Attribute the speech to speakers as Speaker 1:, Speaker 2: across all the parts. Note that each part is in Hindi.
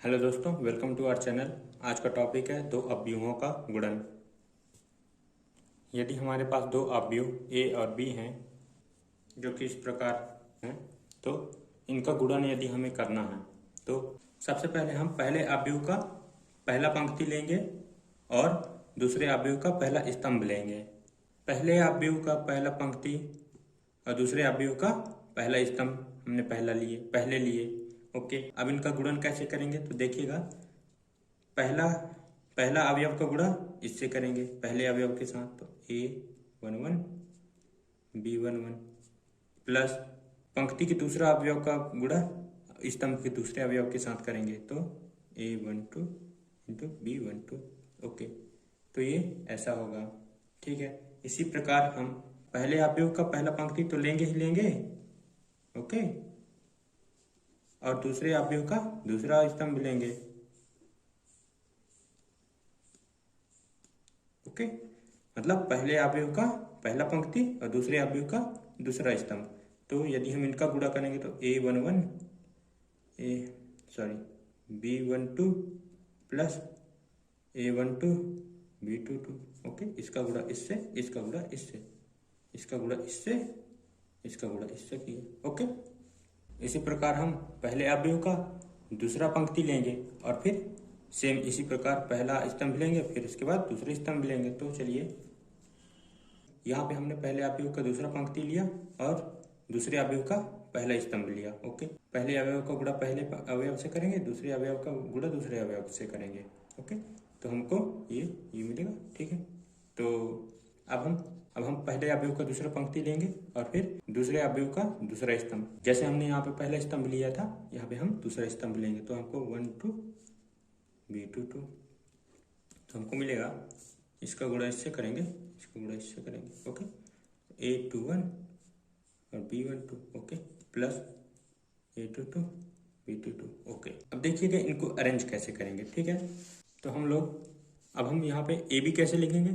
Speaker 1: हेलो दोस्तों, वेलकम टू आवर चैनल। आज का टॉपिक है दो अवयवों का गुणन। यदि हमारे पास दो अवयव ए और बी हैं जो कि इस प्रकार हैं, तो इनका गुणन यदि हमें करना है तो सबसे पहले हम पहले अवयव का पहला पंक्ति लेंगे और दूसरे अवयव का पहला स्तंभ लेंगे। पहले अवयव का पहला पंक्ति और दूसरे अवयव का पहला स्तंभ हमने पहले लिए। ओके, अब इनका गुणन कैसे करेंगे तो देखिएगा। पहला पहला अवयव का गुणा इससे करेंगे पहले अवयव के साथ, तो A11 B11 प्लस पंक्ति के दूसरा अवयव का गुणा स्तंभ के दूसरे अवयव के साथ करेंगे, तो A12 इंटू B12। ओके, तो ये ऐसा होगा। ठीक है, इसी प्रकार हम पहले अवयव का पहला पंक्ति तो लेंगे ही लेंगे। ओके, और दूसरे अवयव का दूसरा स्तंभ लेंगे। ओके, मतलब पहले अवयव का पहला पंक्ति और दूसरे अवयव का दूसरा स्तंभ। तो यदि हम इनका गुणा करेंगे तो B12 plus A12 B22। Okay, इसका गुणा इससे, इसका गुणा इससे, इसका गुणा इससे, इसका गुणा इससे किए। ओके, इसी प्रकार हम पहले अवयव का दूसरा पंक्ति लेंगे और फिर सेम इसी प्रकार पहला स्तंभ लेंगे, फिर उसके बाद दूसरे स्तंभ लेंगे। तो चलिए, यहाँ पे हमने पहले अवयव का दूसरा पंक्ति लिया और दूसरे अवयव का पहला स्तंभ लिया। ओके, पहले अवयव का गुणा पहले अवयव से करेंगे, दूसरे अवयव का गुणा दूसरे अवयव से करेंगे। ओके, तो हमको ये मिलेगा। ठीक है, तो अब हम पहले अवयव का दूसरा पंक्ति लेंगे और फिर दूसरे अवयव का दूसरा स्तंभ। जैसे हमने यहाँ पे पहला स्तंभ लिया था, यहाँ पे हम दूसरा स्तंभ लेंगे, तो हमको 12 B22, तो हमको मिलेगा। इसका गुणा इससे करेंगे, इसका गुणा इससे करेंगे। ओके, A21 और B12। Okay, plus A22 B22। Okay, अब देखिएगा इनको अरेंज कैसे करेंगे। ठीक है, तो अब हम यहाँ पे AB कैसे लिखेंगे,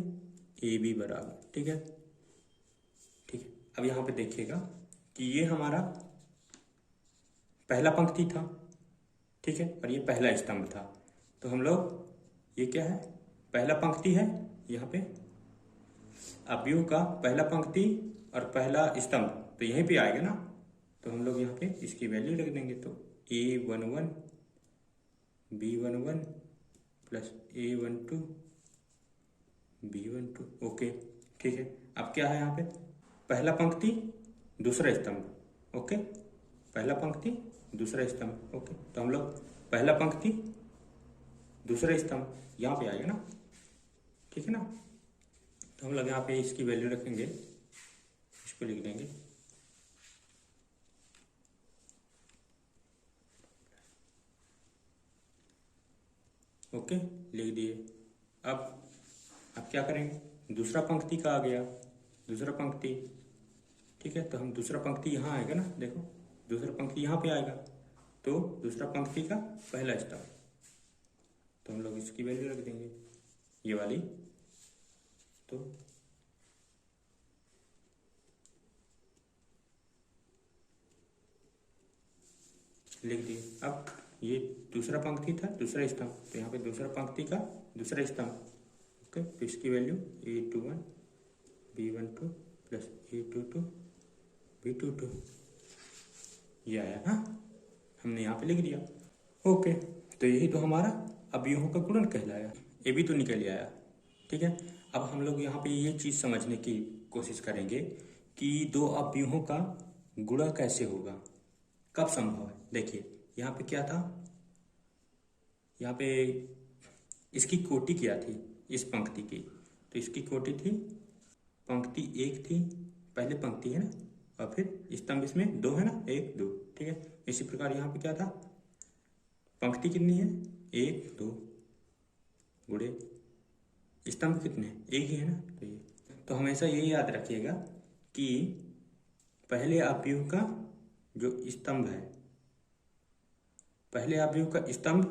Speaker 1: AB बराबर। ठीक है, अब यहाँ पे देखिएगा कि ये हमारा पहला पंक्ति था। ठीक है, और ये पहला स्तंभ था। तो हम लोग, ये क्या है, पहला पंक्ति है, यहाँ पे अवयव का पहला पंक्ति और पहला स्तंभ तो यहीं पे आएगा ना। तो हम लोग यहाँ पे इसकी वैल्यू रख देंगे, तो A11 B11 plus A12 B12। Okay, ठीक है, अब क्या है यहाँ पे, पहला पंक्ति दूसरा स्तंभ। ओके, पहला पंक्ति दूसरा स्तंभ। ओके, तो हम लोग पहला पंक्ति दूसरा स्तंभ यहाँ पे आएगा ना। ठीक है ना, तो हम लोग यहाँ पे इसकी वैल्यू रखेंगे, इसको लिख देंगे। ओके, लिख दिए। अब क्या करेंगे, दूसरा पंक्ति का आ गया, दूसरा पंक्ति। ठीक है, तो हम दूसरा पंक्ति यहाँ आएगा ना, देखो दूसरा पंक्ति यहाँ पे आएगा, तो दूसरा पंक्ति का पहला स्तंभ, तो हम लोग इसकी वैल्यू रख देंगे, ये वाली। तो लिख दिए। अब ये दूसरा पंक्ति था, दूसरा स्तंभ, तो यहाँ पे दूसरा पंक्ति का दूसरा स्तंभ। ओके, तो इसकी value A21 B12 plus A22 B22 ये आया। हाँ, हमने यहाँ पे लिख दिया। ओके, तो यही तो हमारा अवयवों का गुणन कहलाया। ये भी तो निकल आया। ठीक है, अब हम लोग यहाँ पे ये चीज़ समझने की कोशिश करेंगे कि दो अवयवों का गुणा कैसे होगा, कब संभव है। देखिए यहाँ पे क्या था, यहाँ पे इसकी कोटि क्या थी, इस पंक्ति की, तो इसकी कोटि थी, पंक्ति एक थी, पहले पंक्ति है ना, और फिर स्तंभ इसमें दो है ना, 1 2। ठीक है, इसी प्रकार यहाँ पे क्या था, पंक्ति कितनी है, 1 2, गुणे स्तंभ कितने हैं, एक ही है ना। तो ये, तो हमेशा ये याद रखिएगा कि पहले अवयव का जो स्तंभ है, पहले अवयव का स्तंभ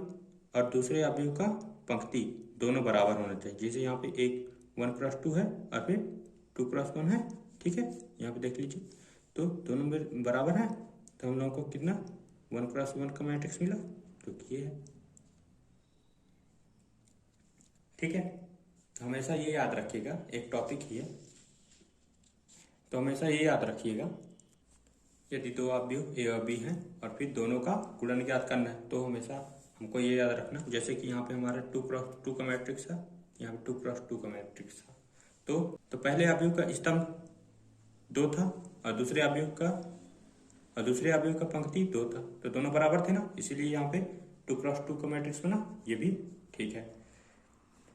Speaker 1: और दूसरे अवयव का पंक्ति दोनों बराबर होना चाहिए। जैसे यहाँ पे एक 1+2 है और फिर 2+1 है। ठीक है, यहाँ पे देख लीजिए, तो दोनों बराबर है, तो हम लोगों को कितना 1+1 का मैट्रिक्स मिला, जो कि ये है। ठीक है, हमेशा ये याद रखिएगा, एक टॉपिक ही है, तो हमेशा ये याद रखिएगा, यदि दो अवयव ए और बी हैं और फिर दोनों का गुणन ज्ञात करना है तो हमेशा हमको ये याद रखना, जैसे कि यहाँ पे हमारा 2x2 का मैट्रिक्स है, यहाँ पे 2x2 का मैट्रिक्स था, तो पहले अवयव का स्तंभ 2 था और दूसरे अवयव का पंक्ति 2 था, तो दोनों बराबर थे ना, इसीलिए यहाँ पे 2x2 का मैट्रिक्स बना, ये भी ठीक है।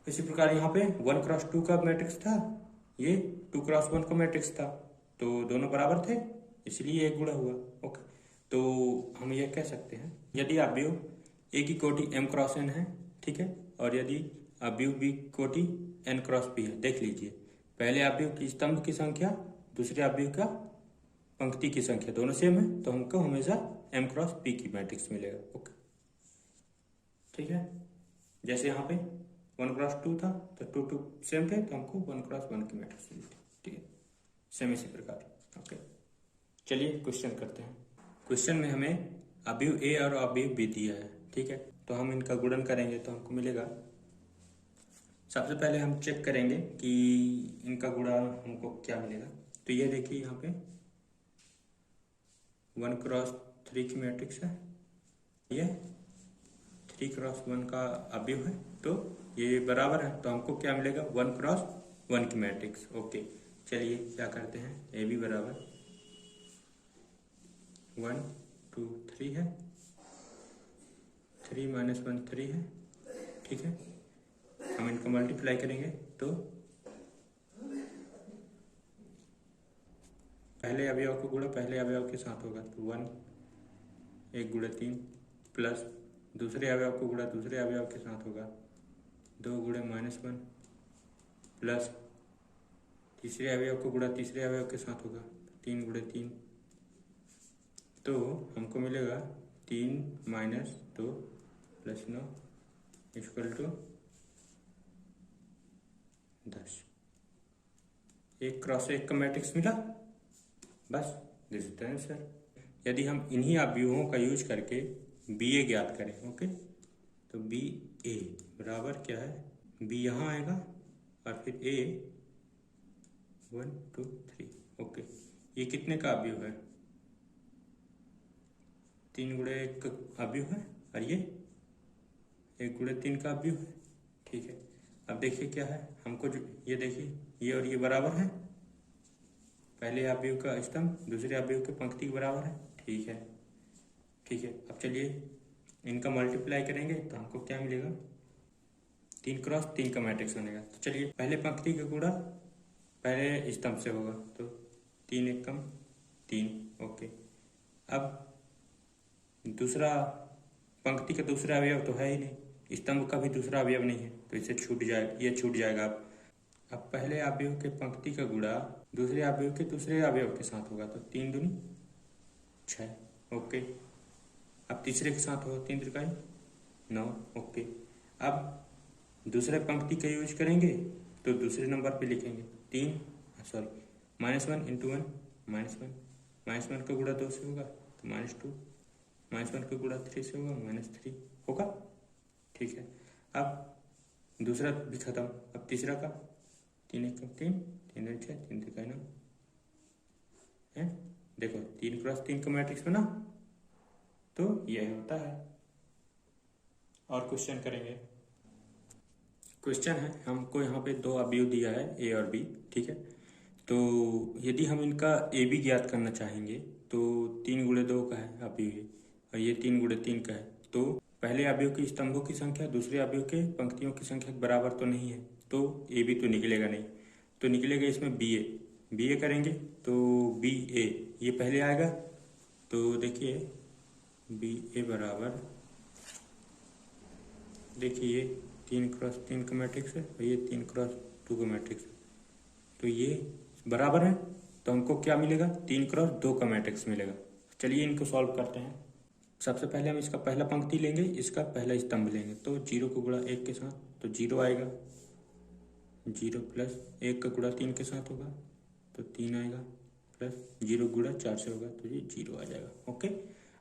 Speaker 1: इसी प्रकार यहाँ पे 1x2 का मैट्रिक्स था, ये 2x1 का मैट्रिक्स था, तो दोनों बराबर थे, इसलिए एक गुणा हुआ। ओके, तो हम यह कह सकते हैं यदि अवयव ए की कोटि m क्रॉस n है, ठीक है, और यदि अवयव बी कोटि n क्रॉस p है, देख लीजिए पहले अवयव की स्तंभ की संख्या दूसरे अवयव का पंक्ति की संख्या दोनों सेम है, तो हमको हमेशा m क्रॉस p की मैट्रिक्स मिलेगा। ओके, ठीक है, जैसे यहाँ पे 1x2 था तो 2 सेम थे, तो हमको 1x1 की मैट्रिक्स मिली थी, ठीक है, सेम इसी प्रकार। ओके, चलिए क्वेश्चन करते हैं। क्वेश्चन में हमें अवयव ए और अवयव बी दिया है, ठीक है, तो हम इनका गुणन करेंगे तो हमको मिलेगा, सबसे पहले हम चेक करेंगे कि इनका गुणन हमको क्या मिलेगा। तो ये देखिए यहाँ पे 1x3 की मैट्रिक्स है, ये 3x1 का अवयव है, तो ये बराबर है, तो हमको क्या मिलेगा 1x1 की मैट्रिक्स। ओके, चलिए क्या करते हैं, ए बी बराबर 1 2 3 है, 3 - 1 3 है, ठीक है, हम इनको मल्टीप्लाई करेंगे तो पहले अवयव को गुणा पहले अवयव के साथ होगा, तो 1 1 गुणा 3 प्लस दूसरे अवयव को गुणा दूसरे अवयव के साथ होगा, 2 गुणा -1 प्लस तीसरे अवयव को गुणा तीसरे अवयव के साथ होगा, 3 गुणा 3, तो हमको मिलेगा 3 - 2 + 9 = 10। 1x1 का मैट्रिक्स मिला, बस दिस इज द आंसर। यदि हम इन्हीं अवयवों का यूज करके बी ए ज्ञात करें, ओके, तो बी ए बराबर क्या है, बी यहाँ आएगा और फिर ए 1 2 3। ओके, ये कितने का अवयव है, 3 गुणे 1 का अवयव है, और ये 1 गुणे 3 का अवयव है, ठीक है। अब देखिए क्या है, हमको जो ये देखिए ये और ये बराबर है, पहले अवयव का स्तंभ दूसरे अवयव के पंक्ति के बराबर है, ठीक है, ठीक है। अब चलिए इनका मल्टीप्लाई करेंगे तो हमको क्या मिलेगा, 3x3 का मैट्रिक्स बनेगा। तो चलिए पहले पंक्ति का गुणा पहले स्तंभ से होगा, तो 3 × 1 = 3। ओके, अब दूसरा पंक्ति का दूसरा अवयव तो है ही नहीं, स्तंभ का भी दूसरा अवयव नहीं है, तो इसे छूट जाएगा, ये छूट जाएगा। अब पहले अवयव के पंक्ति का गुणा दूसरे अवयव के दूसरे अवयव के साथ होगा, तो 3 दूनी 6। ओके, अब तीसरे के साथ होगा 3 × 3 = 9। ओके, अब दूसरे पंक्ति का यूज करेंगे तो दूसरे नंबर पे लिखेंगे -1 × 1 -1 का गुणा 2 से होगा तो -2, -1 का गुणा 3 से होगा -3 होगा, ठीक है। अब दूसरा भी खत्म, अब तीसरा का 3 × 1 = 3, 3 × 6 3 × 9 है, देखो 3x3 का मैट्रिक्स बना, तो यह होता है। और क्वेश्चन करेंगे, क्वेश्चन है हमको यहाँ पे 2 अवयव दिया है ए और बी, ठीक है, तो यदि हम इनका ए बी ज्ञात करना चाहेंगे तो 3 × 2 का है अवयव और ये 3 × 3 का है, तो पहले अवयव की स्तंभों की संख्या दूसरे अवयव के पंक्तियों की संख्या के बराबर तो नहीं है, तो ए बी तो निकलेगा नहीं, तो निकलेगा इसमें बी ए करेंगे तो बी ए ये पहले आएगा, तो देखिए बी ए बराबर, देखिए 3x3 का मैट्रिक्स है और ये 3x2 का मैट्रिक्स है, तो ये बराबर है, तो हमको क्या मिलेगा 3x2 का मैट्रिक्स मिलेगा। चलिए इनको सॉल्व करते हैं। सबसे पहले हम इसका पहला पंक्ति लेंगे, इसका पहला स्तंभ लेंगे, तो 0 को गुणा 1 के साथ तो 0 आएगा, 0 प्लस 1 का गुणा 3 के साथ होगा तो 3 आएगा, प्लस 0 गुणा 4 से होगा तो ये 0 आ जाएगा। ओके,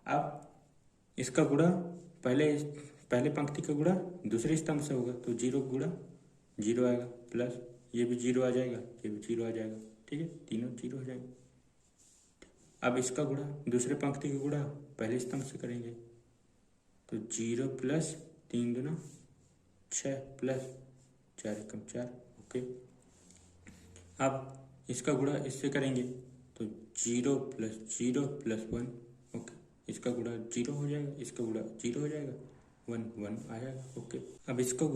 Speaker 1: अब इसका गुणा पहले पंक्ति का गुणा दूसरे स्तंभ से होगा, तो 0 गुणा जीरो आएगा, प्लस ये भी जीरो आ जाएगा, ये भी जीरो आ जाएगा, ठीक है, तीनों जीरो हो जाएंगे। अब इसका गुणा, दूसरे पंक्ति का गुणा पहले स्तंभ से करेंगे, तो जीरो प्लस तीन दूना छः प्लस चार एकम चार, ओके। अब इसका गुणा इससे करेंगे तो जीरो प्लस वन, ओके। इसका गुणा जीरो हो जाएगा, इसका गुणा जीरो हो जाएगा, वन वन आ जाएगा, ओके। अब इसका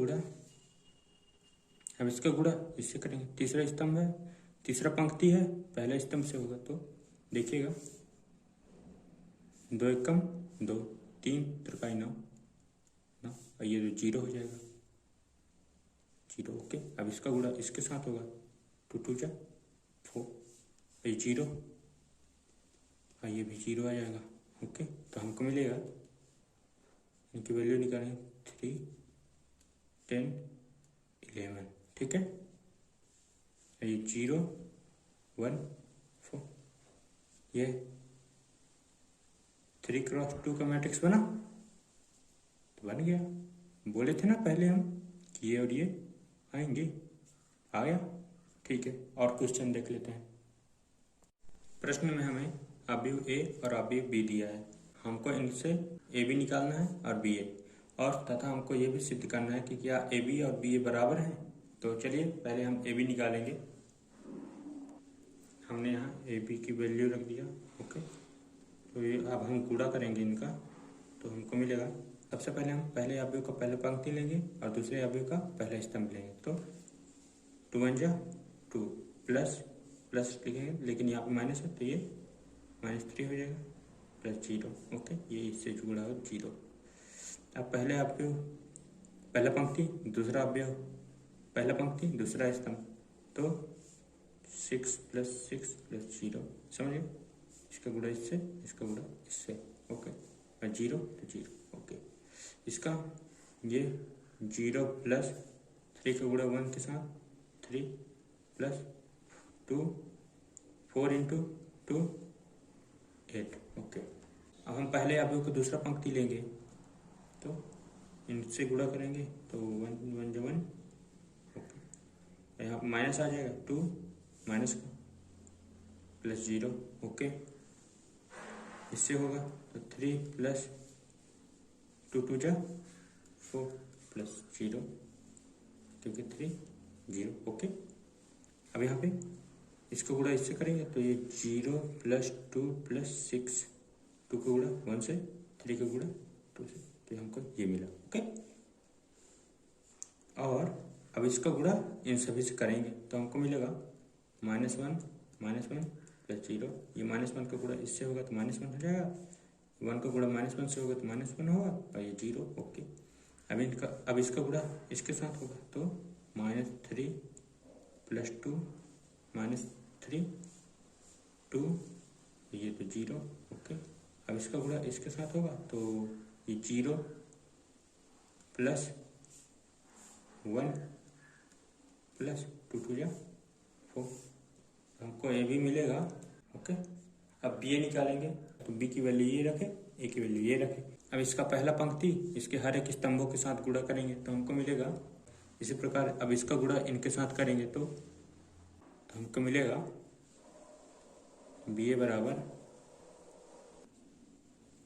Speaker 1: गुणा इससे करेंगे, तीसरा स्तंभ है, तीसरा पंक्ति है, पहला स्तंभ से होगा, तो देखिएगा दो एकम दो, तीन त्रिकाई नौ, और ये जीरो हो जाएगा, जीरो, ओके। अब इसका गुणा इसके साथ होगा, टू टू जा फोर, ये जीरो, और ये भी जीरो आ जाएगा, ओके। तो हमको मिलेगा, इनकी वैल्यू निकालेंगे 3 10 11, ठीक है। ये 0 1 4, ये 3x2 का मैट्रिक्स बना, तो बन गया। बोले थे ना पहले हम कि ये और ये आएंगे, आ गया, ठीक है। और क्वेश्चन देख लेते हैं। प्रश्न में हमें अवयव ए और अवयव बी दिया है, हमको इनसे ए बी निकालना है और बी ए, और तथा हमको ये भी सिद्ध करना है कि क्या ए बी और बी ए बराबर हैं। तो चलिए पहले हम ए बी निकालेंगे। हमने यहाँ ए बी की वैल्यू रख दिया, ओके। तो ये अब हम गुणा करेंगे इनका, तो हमको मिलेगा, सबसे पहले हम पहले अवयव का पहले पंक्ति लेंगे और दूसरे अवयव का पहला स्तंभ लेंगे, तो 2 1 जा 2 प्लस लिखेंगे, लेकिन यहाँ पे माइनस है तो ये -3 हो जाएगा, प्लस जीरो, ओके। ये इससे जुड़ा हो जीरो। अब पहले अवयव पहला पंक्ति, दूसरा अवयव पहला पंक्ति दूसरा स्तंभ, तो 6 + 6 + 0, समझिए, इसका गुणा इससे, इसका गुणा इससे, ओके, और जीरो तो जीरो, ओके। इसका ये 0 + 3 का गुणा 1 के साथ 3 + 2 4 × 2 8, ओके। अब हम पहले अवयव को दूसरा पंक्ति लेंगे, तो इनसे गुणा करेंगे, तो 1 1 1, ओके। यहाँ माइनस आ जाएगा, 2 माइनस का प्लस 0, ओके। इससे होगा तो 3 + 2 2 जा 4 प्लस 0, क्योंकि 3 0, ओके। अब यहाँ पे इसको गुणा इससे करेंगे, तो ये 0 + 2 + 6, 2 का गुणा 1 से, 3 का गुणा 2 से, तो हमको ये मिला, ओके। और अब इसका गुणा इन सभी से करेंगे, तो हमको मिलेगा -1 + 0, ये -1 का गुणा इससे होगा तो -1 हो जाएगा, 1 का गुणा -1 से होगा तो -1 होगा, और ये 0, ओके। अब इसका गुणा इसके साथ होगा, तो -3 + 2 -3 2, ये तो 0, ओके। अब इसका गुणा इसके साथ होगा, तो ये 0 + 1 + 2 2 जा 4, हमको ए भी मिलेगा, ओके। अब बी ए निकालेंगे, तो बी की वैल्यू ये रखे, ए की वैल्यू ये रखे। अब इसका पहला पंक्ति इसके हर एक स्तंभों के साथ गुणा करेंगे, तो हमको मिलेगा इसी प्रकार। अब इसका गुणा इनके साथ करेंगे, तो हमको मिलेगा बी ए बराबर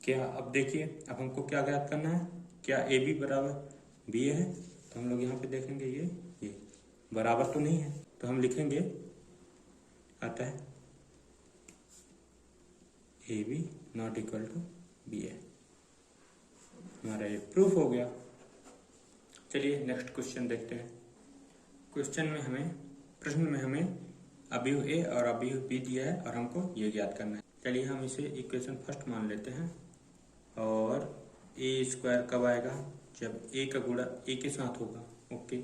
Speaker 1: क्या, अब देखिए, अब हमको क्या ज्ञात करना है, क्या ए बी बराबर बी ए है, तो हम लोग यहाँ पे देखेंगे ये बराबर तो नहीं है, तो हम लिखेंगे आता है A B not equal to B A, हमारा ये प्रूफ हो गया। चलिए नेक्स्ट क्वेश्चन देखते हैं। प्रश्न में हमें अवयव ए और अवयव बी दिया है और हमको ये ज्ञात करना है। चलिए हम इसे इक्वेशन फर्स्ट मान लेते हैं, और a² कब आएगा, जब ए का गुणा ए के साथ होगा, ओके।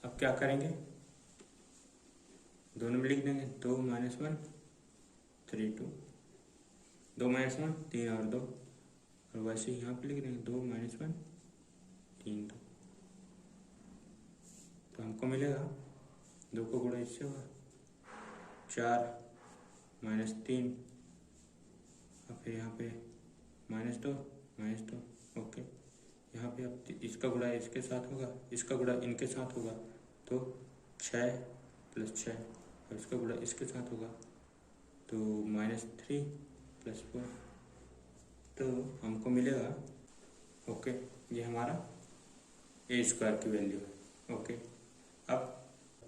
Speaker 1: अब क्या करेंगे, दोनों में लिख देंगे, 2 - 1 3 2, 2 - 1 3 और 2, और वैसे ही यहाँ पे लिख देंगे 2 - 1 3 2, तो हमको मिलेगा 2 का गुणा इससे होगा 4 - 3, और फिर यहाँ पे -2 ओके। यहाँ पे अब इसका गुणा इसके साथ होगा, इसका गुणा इनके साथ होगा, तो 6 + 6 और इसका गुणा इसके साथ होगा तो -3 + 4, तो हमको मिलेगा। ओके, ये हमारा a² की वैल्यू है। ओके, अब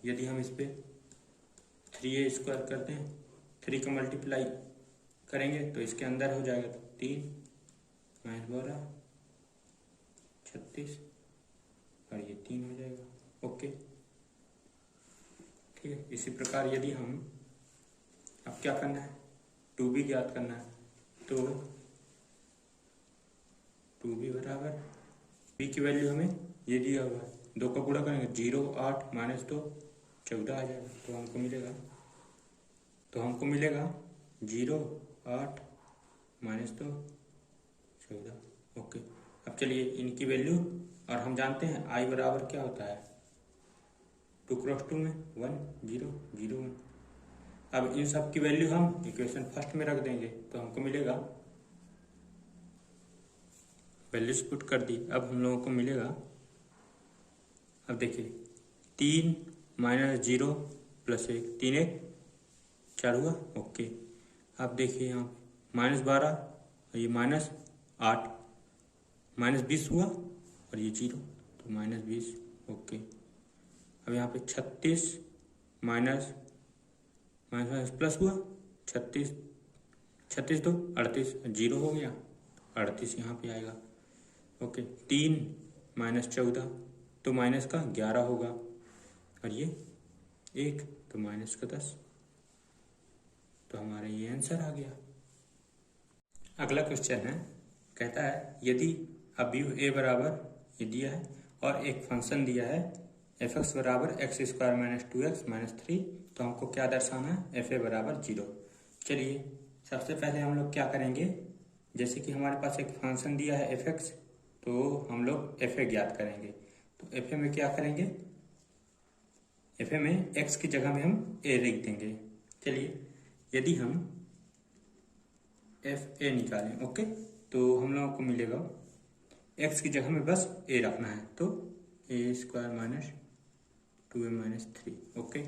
Speaker 1: यदि हम इस पर 3a² करते हैं, 3 का मल्टीप्लाई करेंगे तो इसके अंदर हो जाएगा, तो 3 - 12 36 और ये 3 हो जाएगा। ओके, ठीक है। इसी प्रकार यदि हम अब क्या करना है, 2b ज्ञात करना है, तो 2b बराबर b की वैल्यू हमें ये दिया हुआ है, 2 का गुणा करेंगे 0 8 - 2 14 आ जाएगा। तो हमको मिलेगा 0 8 - 2 14। ओके, अब चलिए इनकी वैल्यू, और हम जानते हैं i बराबर क्या होता है, 2 × 2 में 1 0 0 1। अब इन सब की वैल्यू हम इक्वेशन फर्स्ट में रख देंगे, तो हमको मिलेगा, वैल्यूज पुट कर दी। अब हम लोगों को मिलेगा, अब देखिए 3 - 0 + 1 3 1 4 हुआ। ओके, अब देखिए यहाँ पे -12 और ये -8 -20 हुआ और ये 0, तो -20। ओके, अब यहाँ पे 36 माइनस प्लस हुआ, 36 36 2 38 0 हो गया, 38 यहाँ पे आएगा। ओके, 3 - 14 तो माइनस का 11 होगा और ये 1 तो माइनस का 10, तो हमारा ये आंसर आ गया। अगला क्वेश्चन है, कहता है यदि अभी a बराबर ये दिया है और एक फंक्शन दिया है f(x) बराबर x² - 2x - 3, तो हमको क्या दर्शाना है, fa बराबर 0। चलिए सबसे पहले हम लोग क्या करेंगे, जैसे कि हमारे पास एक फंक्शन दिया है f(x), तो हम लोग fa ज्ञात करेंगे। तो fa में क्या करेंगे, fa में x की जगह में हम a लिख देंगे। चलिए यदि हम fa निकालें, ओके, तो हम लोगों को मिलेगा x की जगह में बस a रखना है, तो a² - 2a - 3। ओके,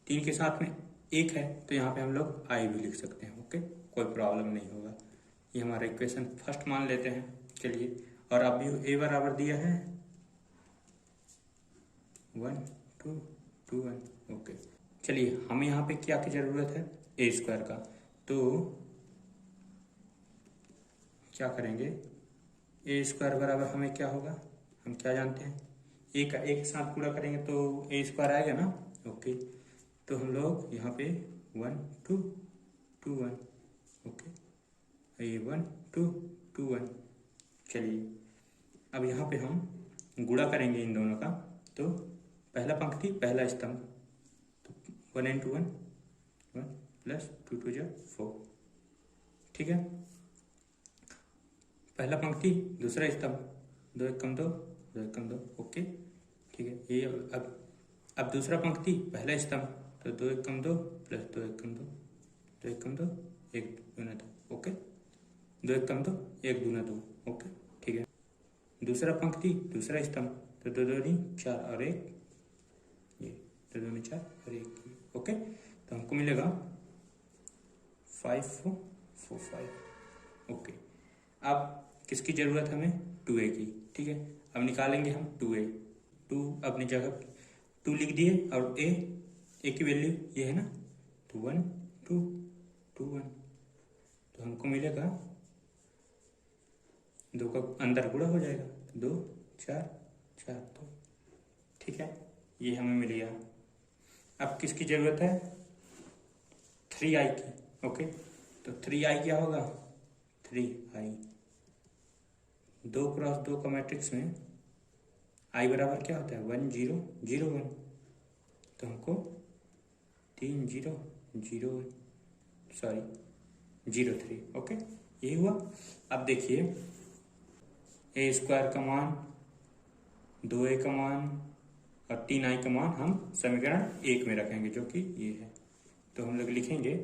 Speaker 1: 3 के साथ में 1 है तो यहाँ पे हम लोग i भी लिख सकते हैं। ओके, कोई प्रॉब्लम नहीं होगा। ये हमारा इक्वेशन फर्स्ट मान लेते हैं। चलिए, और अभी a बराबर दिया है 1 2 2 1। ओके, चलिए हमें यहाँ पे क्या की जरूरत है, a² का, तो क्या करेंगे, a² बराबर हमें क्या होगा, हम क्या जानते हैं, एक का एक साथ पूरा करेंगे तो a² आएगा ना। ओके, तो हम लोग यहाँ पे 1 2 2 1। ओके, ये 1 2 2 1। चलिए अब यहाँ पे हम गुणा करेंगे इन दोनों का, तो पहला पंक्ति पहला स्तंभ, तो 1 × 1 1 + 2 2 4। ठीक है, पहला पंक्ति दूसरा स्तंभ, 2 1 2 2 1 2। ओके, ठीक है, ये अब दूसरा पंक्ति पहला स्तंभ, तो 2 1 2 + 2 1 2 2 1 2 1 2 2। ओके, 2 1 2 1 2 2। ओके, ठीक है, दूसरा पंक्ति दूसरा स्तंभ, तो 2 2 4 और 1, ये 2 2 4 और 1। ओके, तो हमको मिलेगा 5 4 4 5। ओके, अब किसकी जरूरत हमें, 2a की। ठीक है, अब निकालेंगे हम 2a, 2 अपनी जगह 2 लिख दिए और a की वैल्यू ये है ना, तो 1 2 2 1, तो हमको मिलेगा 2 का अंदर गुणा हो जाएगा, 2 4 4 2। ठीक है, ये हमें मिल गया। अब किसकी जरूरत है, 3i की। ओके, तो 3i क्या होगा, 3i, 2 × 2 का मैट्रिक्स में i बराबर क्या होता है, 1 0 0 1, तो हमको 3 0 0 0 3। ओके, यही हुआ। अब देखिए a² का मान, 2a का मान और 3i का मान हम समीकरण 1 में रखेंगे, जो कि ये है। तो हम लोग लिखेंगे,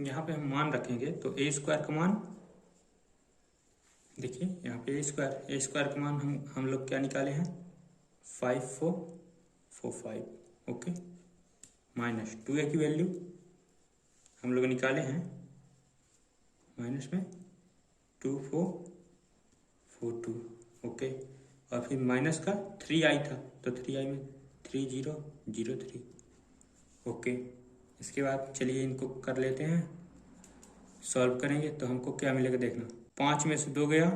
Speaker 1: यहाँ पे हम मान रखेंगे, तो a² का मान, देखिए यहाँ पे a² का मान हम लोग क्या निकाले हैं, 5 4 45। ओके, माइनस 2a की वैल्यू हम लोग निकाले हैं, माइनस में 2442। ओके, और फिर माइनस का 3i था तो 3i में 3003। ओके, इसके बाद चलिए इनको कर लेते हैं, सॉल्व करेंगे तो हमको क्या मिलेगा देखना। 5 में से 2 गया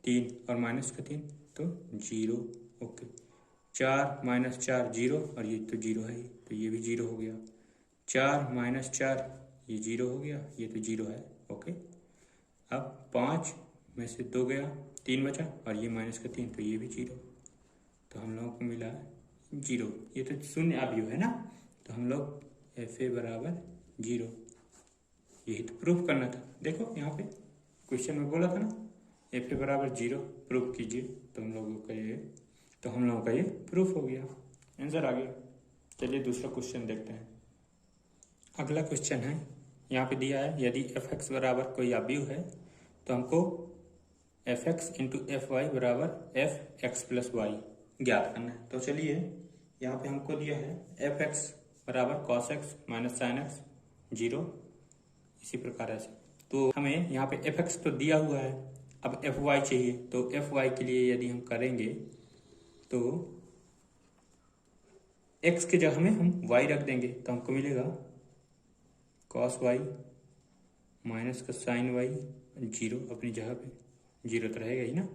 Speaker 1: 3 और माइनस का 3 तो 0। ओके, 4 माइनस 4 0 और ये तो 0 है तो ये भी 0 हो गया। 4 माइनस 4 ये 0 हो गया, ये तो 0 है। ओके, अब 5 में से 2 गया 3 बचा और ये माइनस का 3 तो ये भी 0, तो हम लोगों को मिला 0। ये तो शून्य अवयव है ना, तो हम लोग FA बराबर 0, यही तो प्रूफ करना था। देखो यहाँ पे क्वेश्चन में बोला था ना FA बराबर 0 प्रूफ कीजिए, तो हम लोगों का ये प्रूफ हो गया, आंसर आ गया। चलिए दूसरा क्वेश्चन देखते हैं। अगला क्वेश्चन है, यहाँ पे दिया है यदि fx बराबर कोई अवयव है तो हमको fx इंटू fy बराबर fx प्लस वाई ज्ञात करना है। तो चलिए यहाँ पे हमको दिया है fx बराबर cos x minus sine x 0, इसी प्रकार ऐसे। तो हमें यहाँ पे fx तो दिया हुआ है, अब fy चाहिए, तो fy के लिए यदि हम करेंगे तो x की जगह में हम y रख देंगे तो हमको मिलेगा cos y माइनस का साइन y 0, अपनी जगह पे 0 तो रहेगा ही ना,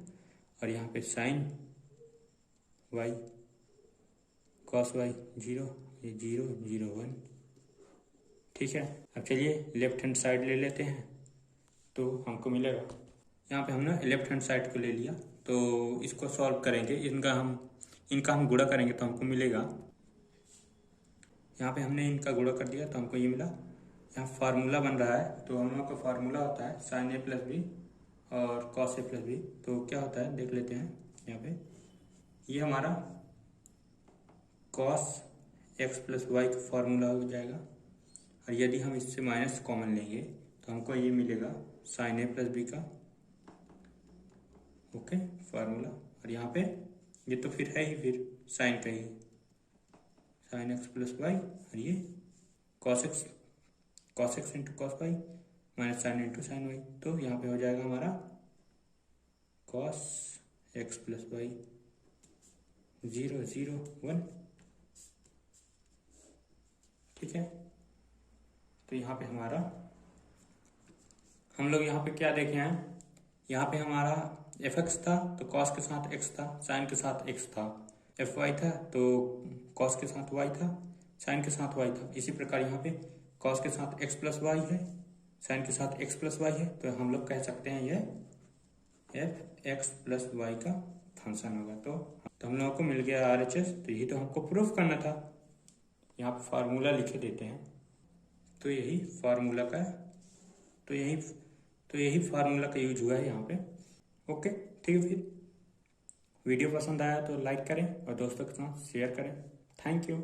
Speaker 1: और यहाँ पे साइन y cos y 0, ये 0 0 1। ठीक है, अब चलिए लेफ्ट हैंड साइड ले लेते हैं तो हमको मिलेगा, यहाँ पे हमने लेफ्ट हैंड साइड को ले लिया तो इसको सॉल्व करेंगे, इनका हम गुणा करेंगे तो हमको मिलेगा, यहाँ पे हमने इनका गुणा कर दिया तो हमको ये मिला। यहाँ फार्मूला बन रहा है तो हम लोग का फार्मूला होता है साइन ए प्लस बी और कॉस ए प्लस बी। तो क्या होता है देख लेते हैं, यहाँ पे ये हमारा कॉस एक्स प्लस वाई का फार्मूला हो जाएगा, और यदि हम इससे माइनस कॉमन लेंगे तो हमको ये मिलेगा साइन ए प्लस बी का ओके फार्मूला, और यहाँ पे ये तो फिर है ही फिर साइन का ही, साइन एक्स प्लस वाई, और ये cos x into cos y minus sine into sine y. तो यहाँ पे हो जाएगा हमारा कॉस एक्स प्लस वाई 0 0 1। ठीक है, तो यहाँ पे हमारा हम लोग यहाँ पे क्या देखे हैं, यहाँ पे हमारा fx था तो cos के साथ x था, साइन के साथ x था, fy था तो cos के साथ y था, साइन के साथ y था। इसी प्रकार यहाँ पे cos के साथ x प्लस वाई है, साइन के साथ x प्लस वाई है, तो हम लोग कह सकते हैं ये fx प्लस वाई का फंक्शन होगा। तो हम लोगों को मिल गया RHS। तो यही तो हमको प्रूफ करना था, यहाँ पे फार्मूला लिखे देते हैं, तो यही फार्मूला का तो यही फार्मूला का यूज हुआ है यहाँ पे। ओके, ठीक है, फिर वीडियो पसंद आया तो लाइक करें और दोस्तों के साथ शेयर करें। Thank you.